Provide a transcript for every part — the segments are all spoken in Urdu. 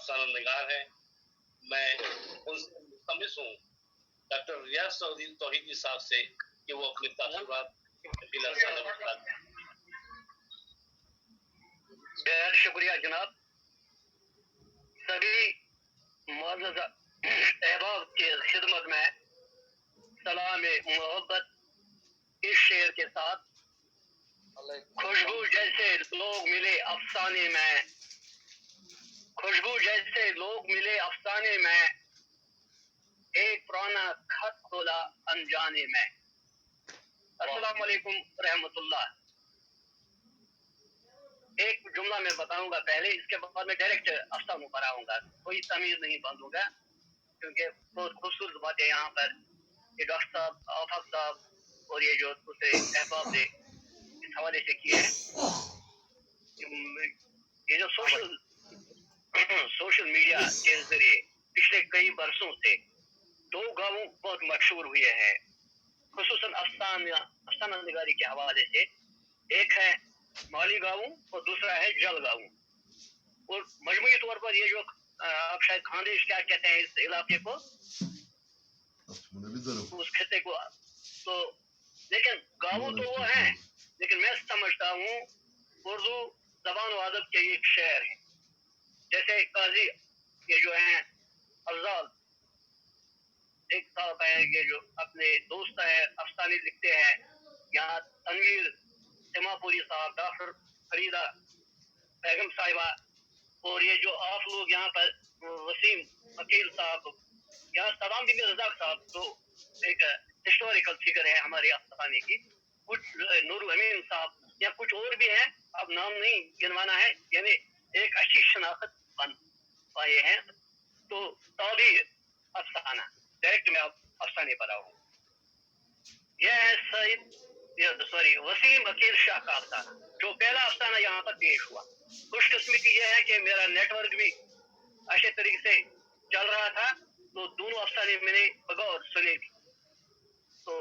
افسانہ نگار ہیں. میں ان سے ملتمس ہوں ڈاکٹر ریاض سعودی توحیدی صاحب سے کہ وہ اپنے تاثرات بہت شکریہ جناب. سبھی معزز احباب کی خدمت میں سلام محبت اس شعر کے ساتھ. خوشبو جیسے لوگ ملے افسانے میں، خوشبو جیسے لوگ ملے افسانے میں، ایک پرانا خط کھولا انجانے میں. السلام علیکم رحمت اللہ. ایک جملہ میں بتاؤں گا پہلے، اس کے بعد میں ڈائریکٹ افسانوں پر آؤں گا، کوئی تمیز نہیں باندھوں گا، کیونکہ بہت خوبصورت باتیں یہاں پر یہ ڈاکٹر صاحب، آفاق صاحب اور یہ جو دوسرے احباب نے اس حوالے سے کیے ہیں. یہ جو سوشل میڈیا کے ذریعے پچھلے کئی برسوں سے دو گاؤں بہت مشہور ہوئے ہیں، خصوصاً افسانہ نگاری کے حوالے سے. ایک ہے مالی گاؤں اور دوسرا ہے جل گاؤں. اور مجموعی طور پر یہ جو آپ شاید خاندیش کیا کہتے ہیں اس علاقے کو، اس خطے کو، تو لیکن گاؤں تو وہ ہیں، لیکن میں سمجھتا ہوں اردو زبان و ادب کے ایک شعر ہیں. جیسے قاضی یہ جو ہیں افضال ایک صاحب ہیں، یہ جو اپنے دوست ہیں افسانے لکھتے ہیں، یہاں تنویر سما پوری صاحب، ڈاکٹر فریدہ بیگم صاحبہ، اور یہ جو آپ لوگ یہاں پر وسیم عقیل صاحب، یہاں سلام بن رزاق صاحب تو ایک ہسٹوریکل فگر ہے ہمارے افسانے کی، کچھ نور الامین صاحب یا کچھ اور بھی ہیں، اب نام نہیں گنوانا ہے، یعنی ایک اچھی شناخت بن پائے ہیں. تو تعبیر افسانہ ڈائریکٹ میں اب افسانے پر آؤں. یہ ہے وسیم عقیل شاہ کا افسانہ، جو پہلا افسانہ یہاں پر پیش ہوا. خوش قسمتی یہ ہے کہ میرا نیٹ ورک بھی اچھے طریقے سے چل رہا تھا، تو دونوں افسانے میں نے بغور سنے بھی. تو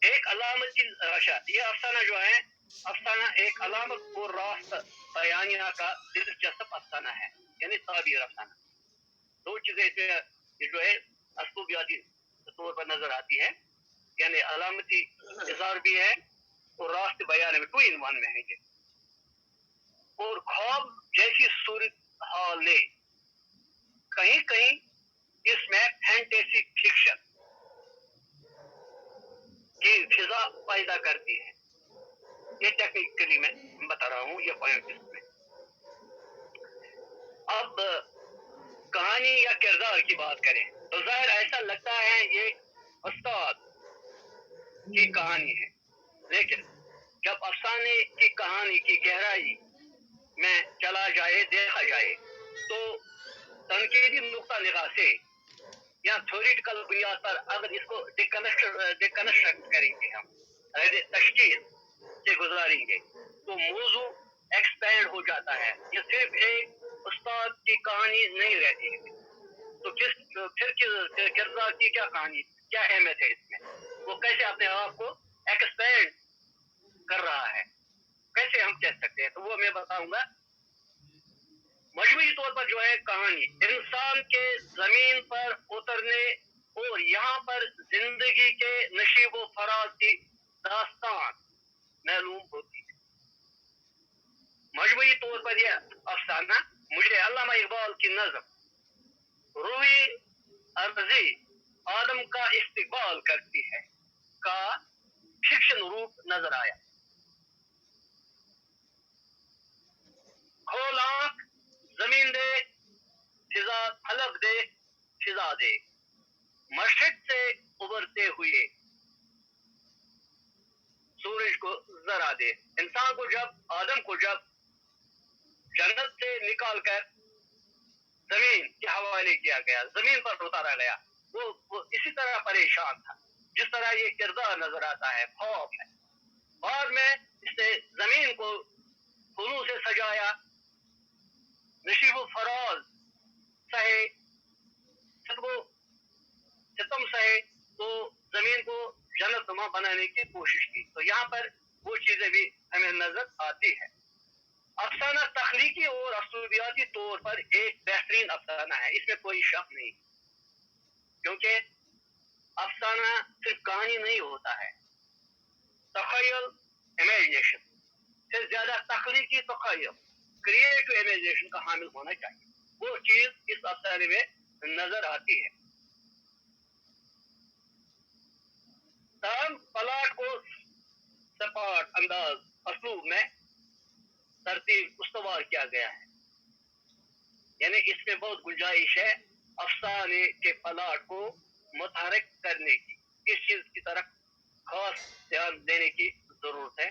ایک علامتی یہ افسانہ جو ہے، افسانہ ایک علامت اور راست بیانیہ کا دلچسپ افسانہ ہے، یعنی تعبیر افسانہ. دو چیزیں یہ جو ہے اسلوبیاتی طور پر نظر آتی ہے، یعنی علامتی اظہار بھی ہے اور راست بیان میں 2 in 1 میں ہے یہ. اور خواب جیسی صورت حال لے، کہیں کہیں اس میں فینٹیسی فکشن کی فضا پیدا کرتی ہے. یہ ٹیکنیکلی میں بتا رہا ہوں یہ پوائنٹ اس میں. اب کہانی یا کردار کی بات کریں تو ظاہر ایسا لگتا ہے یہ استاد کی کہانی ہے، لیکن جب افسانے کی کہانی کی گہرائی میں چلا جائے، دیکھا جائے، تو تنقیدی نقطہ نگاہ سے یا تھیوریٹیکل بنیاد پر اگر اس کو ڈیکنسٹرکٹ کریں گے، ہم تشکیل سے گزاریں گے، تو موضوع ایکسپینڈ ہو جاتا ہے. یہ صرف ایک استاد کی کہانی نہیں رہتی ہے. تو پھر کردار کی کیا کہانی، کیا اہمیت ہے اس میں، وہ کیسے اپنے آپ کو ایکسپینڈ کر رہا ہے، کیسے ہم کہہ سکتے ہیں. تو وہ میں بتاؤں گا. مجموعی طور پر جو ہے کہانی انسان کے زمین پر اترنے اور یہاں پر زندگی کے نشیب و فراز کی داستان معلوم ہوتی ہے. مجموعی طور پر یہ افسانہ مجھے علامہ اقبال کی نظم روئی ارضی آدم کا استقبال کرتی ہے کا فکشن روپ نظر آیا. کھول آنکھ زمین دے، فضا حلق دے، فضا دے، مشرق سے ابھرتے ہوئے سورج کو ذرا دے. انسان کو جب، آدم کو جب جنت سے نکال کر زمین کے حوالے کیا گیا، زمین پر اتارا گیا، وہ اسی طرح پریشان تھا جس طرح یہ کردار نظر آتا ہے، خوف ہے. بعد میں اس نے زمین کو پھولوں سے سجایا، نشیب و فراز سہے، ستم سہے، تو زمین کو جنت نما بنانے کی کوشش کی. تو یہاں پر وہ چیزیں بھی ہمیں نظر آتی ہے. افسانہ تخلیقی اور اسلوبیاتی طور پر ایک بہترین افسانہ ہے، اس میں کوئی شک نہیں، کیونکہ افسانہ صرف کہانی نہیں ہوتا ہے، تخیل، امیجنیشن سے زیادہ تخلیقی تخیل، کریٹو امیجنیشن کا حامل ہونا چاہیے، وہ چیز اس افسانے میں نظر آتی ہے۔ تاہم پلاٹ کو سپاٹ انداز اسلوب میں ترتیب استوار کیا گیا ہے، یعنی اس میں بہت گنجائش ہے افسانے کے پلاٹ کو متحرک کرنے کی، اس چیز کی طرف خاص دھیان دینے کی ضرورت ہے۔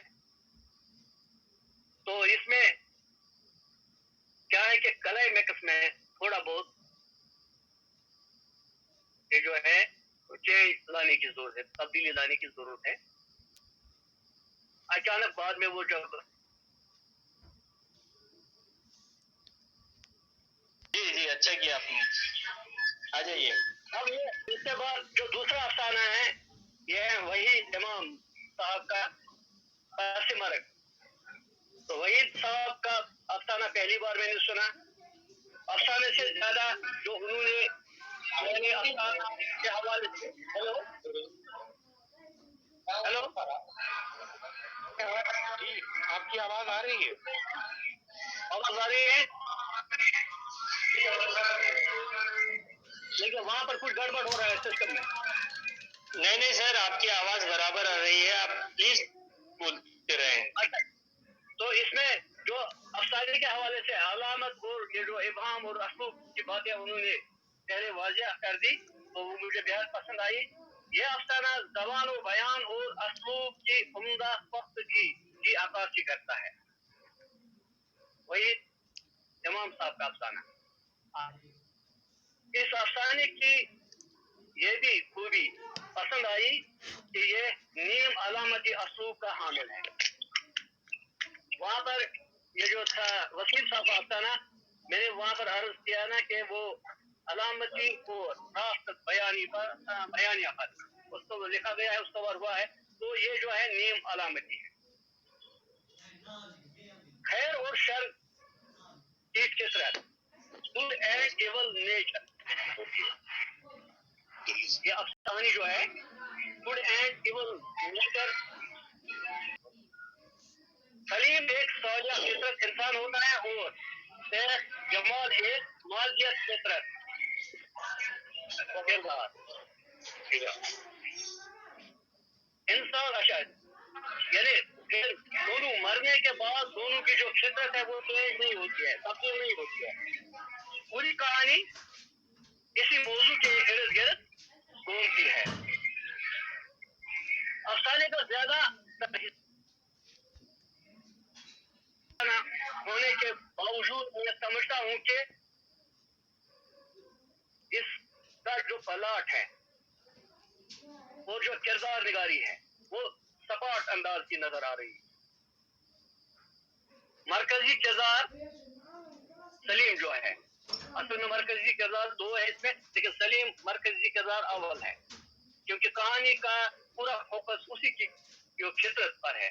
تو اس میں کیا ہے کہ کلائمیکس میں تھوڑا بہت یہ جو ہے چینج لانے کی ضرورت ہے، تبدیلی لانے کی ضرورت ہے۔ اچانک بعد میں وہ جب جی اچھا کیا آپ نے، آ جائیے۔ اب یہ اس کے بعد جو دوسرا افسانہ ہے یہ ہے وہی امام صاحب کا پس مرگ۔ تو وحید صاحب کا افسانہ پہلی بار میں نے سنا، افسانے سے زیادہ جو انہوں نے پہلے افسانہ کے حوالے سے ہیلو جی آپ کی آواز آ رہی ہے؟ آواز آ رہی ہے، لیکن وہاں پر کچھ گڑبڑ ہو رہا ہے سسٹم میں۔ نہیں سر، آپ کی آواز برابر آ رہی ہے، آپ پلیز بولتے رہیں۔ تو اس میں جو افسانے کے حوالے سے علامت اور یہ جو ابہام اور اسلوب کی باتیں انہوں نے پہلے واضح کر دی تو وہ مجھے بہت پسند آئی۔ یہ افسانہ زبان و بیان اور اسلوب کی عمدہ پختگی کی عکاسی کرتا ہے، وہی امام صاحب کا افسانہ۔ اس افسانے کی یہ بھی خوبی پسند آئی کہ یہ نیم علامتی اسلوب کا حامل ہے۔ وہاں پر یہ جو تھا وسیم صاحب کا افسانہ، میں نے وہاں پر عرض کیا نا کہ وہ علامتی اور راست بیانیہ پر اس کو لکھا گیا ہے، اس کو ہوا ہے، تو یہ جو ہے نیم علامتی ہے۔ خیر اور شر کی فطرت، گڈ اینڈ ایول نیچر ہوتی ہے۔ یہ افسانی جو ہے گڈ اینڈ ایول نیچر، سلیم ایک ساجہ فطرت انسان ہوتا ہے اور صحت جمال ایک مالکیت فطرت کردار انسان اشد، یعنی پھر دونوں مرنے کے بعد دونوں کی جو فطرت ہے وہ چینج نہیں ہوتی ہے، تبدیل نہیں ہوتی ہے۔ پوری کہانی اسی موضوع کے ارد گرد گھومتی ہے۔ افسانے کا زیادہ ہونے کے باوجود میں سمجھتا ہوں کہ اس کا جو پلاٹ ہے اور جو کردار نگاری ہے وہ سپاٹ انداز کی نظر آ رہی ہے۔ مرکزی کردار سلیم جو ہے، اصل میں مرکزی کردار دو ہے اس میں، لیکن سلیم مرکزی کردار اول ہے، کیونکہ کہانی کا پورا فوکس اسی کی جو فطرت پر ہے،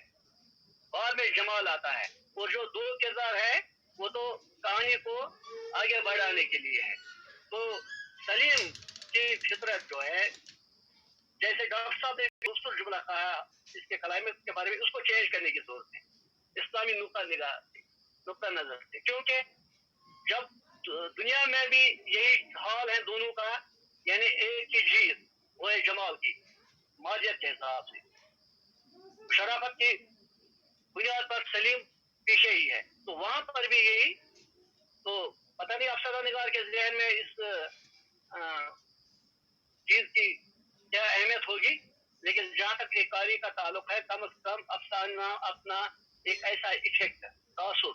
بعد میں جمال آتا ہے، اور جو دو کردار ہے وہ تو کہانی کو آگے بڑھانے کے لیے ہے۔ تو سلیم کی فطرت جو ہے، جیسے ڈاکٹر صاحب نے دوسرا جملہ کہا اس کے کلائمیکس کے بارے میں، اس کو چینج کرنے کی ضرورت ہے اسلامی نقطہ نظر سے، کیونکہ جب دنیا میں بھی یہی حال ہے دونوں کا، یعنی ایک کی جیت وہ ہے جمال کی، مالیت کے حساب سے، شرافت کی بنیاد پر سلیم پیچھے ہی ہے، تو وہاں پر بھی یہی، تو پتہ نہیں افسانہ نگار کے ذہن میں اس چیز کی کیا اہمیت ہوگی، لیکن جہاں تک ایک قاری کا تعلق ہے، کم از کم افسانہ اپنا ایک ایسا افیکٹ تاثر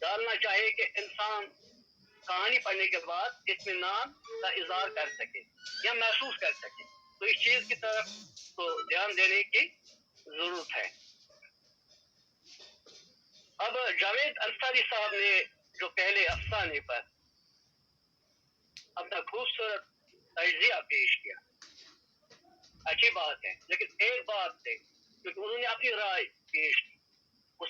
ڈالنا چاہیے کہ انسان کہانی پڑھنے کے بعد اطمینان کا اظہار کر سکے یا محسوس کر سکے، تو اس چیز کی طرف تو دھیان دینے کی ضرورت ہے۔ اب جاوید انصاری صاحب نے جو پہلے افسانے پر اپنا خوبصورت تجزیہ پیش کیا، اچھی بات ہے، لیکن ایک بات ہے کیونکہ انہوں نے اپنی رائے پیش کی، اس